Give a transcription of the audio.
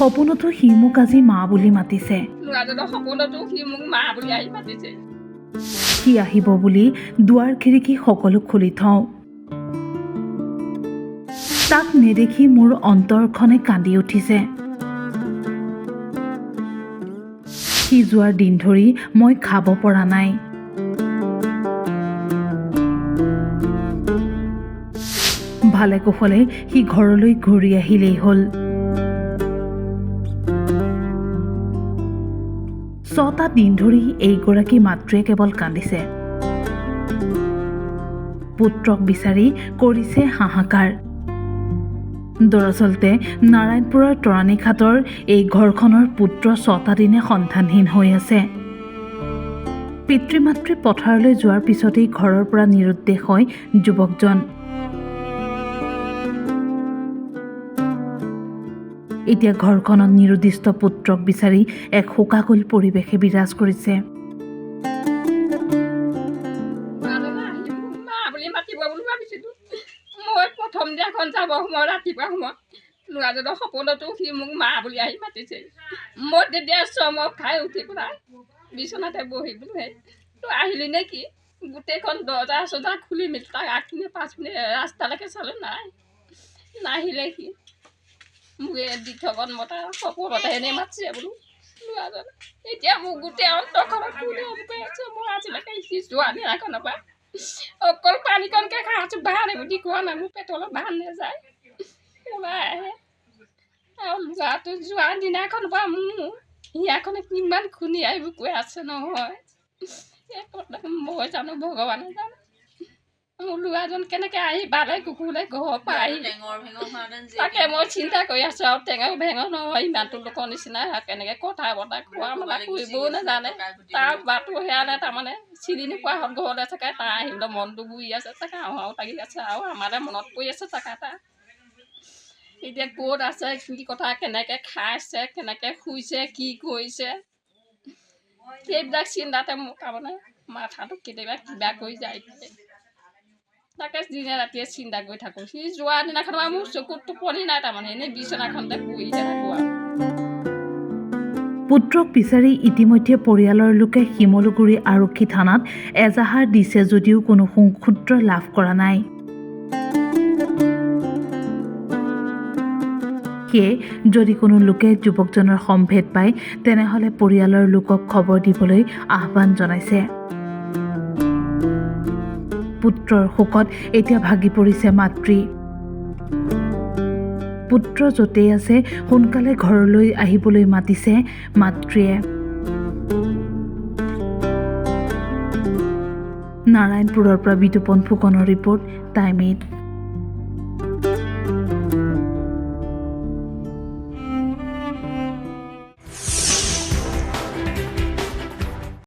সপোনতো সি মোক আজি মা বুলি মাতিছে। ল'ৰাজনৰ সপোনতো সি মোক মা বুলি আহি মাতিছে। সি আহিব বুলি দুৱাৰ খিৰিকী সকলো খুলি থওঁ। তাক নেদেখি মোৰ অন্তৰখনে কান্দি উঠিছে। সি যোৱাৰ দিন ধৰি মই খাব পৰা নাই। ভালে কুশলে সি ঘৰলৈ ঘূৰি আহিলেই হ'ল। 6টা দিন ধৰি এইগৰাকী মাতৃয়ে কেৱল কান্দিছে। পুত্ৰক বিচাৰি কৰিছে হাহাকাৰ। দৰাচলতে নাৰায়ণপুৰৰ তৰাণীঘাটৰ এই ঘৰখনৰ পুত্ৰ 6টা দিনে সন্তানহীন হৈ আছে। পিতৃ মাতৃ পথাৰলৈ যোৱাৰ পিছতেই ঘৰৰ পৰা নিৰুদ্দেশ হয় যুৱকজন। এতিয়া ঘৰখনত নিৰুদ্দিষ্ট পুত্ৰক বিচাৰি এক শোকাকুল পৰিৱেশে বিৰাজ কৰিছে। মই প্ৰথম দিনাখন যাব সময় ৰাতিপুৱা সময়ত ল'ৰাজনৰ সপোনতো সি মোক মা বুলি আহি মাতিছে। মই তেতিয়া চমক খাই উঠি পেলাই বিচনাতে বহি বোলো তো আহিলি নে কি? গোটেইখন দৰ্জা চৰ্জা খুলি মেলি তাক আগপিনে পাছপিনে ৰাস্তালৈকে চালে নাহিলে সি। মোক দি থকত মতা সপোনতে এনেই মাতিছে বোলো ল'ৰাজন। এতিয়া মোক গোটেই অন্তৰখনত কৈ আছে মই আজিলৈকে সি যোৱা দিনাখনৰ পৰা অকল পানীকণকৈ খাই আছোঁ। বাহান বুলি কোৱা নাই, মোৰ পেটলৈ বাহান নাযায় ওলাই আহে। আৰু ল'ৰাটো যোৱা দিনাখনৰ পৰা মোৰ হিয়াখনে কিমান খুন্দি আহিব কৈ আছে নহয়। মই জানো ভগৱানে জানো মোৰ ল'ৰাজন কেনেকৈ আহি বালে কুকুৰলৈ ঘৰৰ পৰা আহি তাকে মই চিন্তা কৰি আছোঁ। আৰু টেঙৰ ভেঙৰ নহয় ইমানটো লোকৰ নিচিনা কেনেকৈ কথা বতা খোৱা মেলা কৰিবও নাজানে। তাৰ বাটো সেয়া নাই তাৰমানে চিনি নোপোৱা হ'ল ঘৰলৈ চাগে তাৰ আহিবলৈ মনটো বুৰি আছে চাগে আহোঁ লাগি আছে আৰু আমালৈ মনত পৰি আছে চাগে তাৰ। এতিয়া ক'ত আছে কি কথা কেনেকৈ খাইছে কেনেকৈ শুইছে কি কৰিছে সেইবিলাক চিন্তাতে মোৰ তাৰমানে মাথাটো কেতিয়াবা কিবা কৰি যায়। তাকে দিনে ৰাতিয়ে চিন্তা কৰি থাকোঁ। সি যোৱা দিনাখন মোৰ চকুত টোপনি নাই তাৰমানে এনেই বিচনাখনতে পৰি থাকোঁ আৰু। পুত্ৰক বিচাৰি ইতিমধ্যে পৰিয়ালৰ লোকে শিমলুগুৰি আৰক্ষী থানাত এজাহাৰ দিছে যদিও কোনো সুসূত্ৰ লাভ কৰা নাই। সেয়ে যদি কোনো লোকে যুৱকজনৰ সম্ভেদ পায় তেনেহ'লে পৰিয়ালৰ লোকক খবৰ দিবলৈ আহ্বান জনাইছে। পুত্ৰৰ শোকত এতিয়া ভাগি পৰিছে মাতৃ। পুত্ৰ য'তেই আছে সোনকালে ঘৰলৈ আহিবলৈ মাতিছে মাতৃয়ে। নাৰায়ণপুৰৰ পৰা বিতুপন ফুকনৰ ৰিপৰ্ট টাইম 8।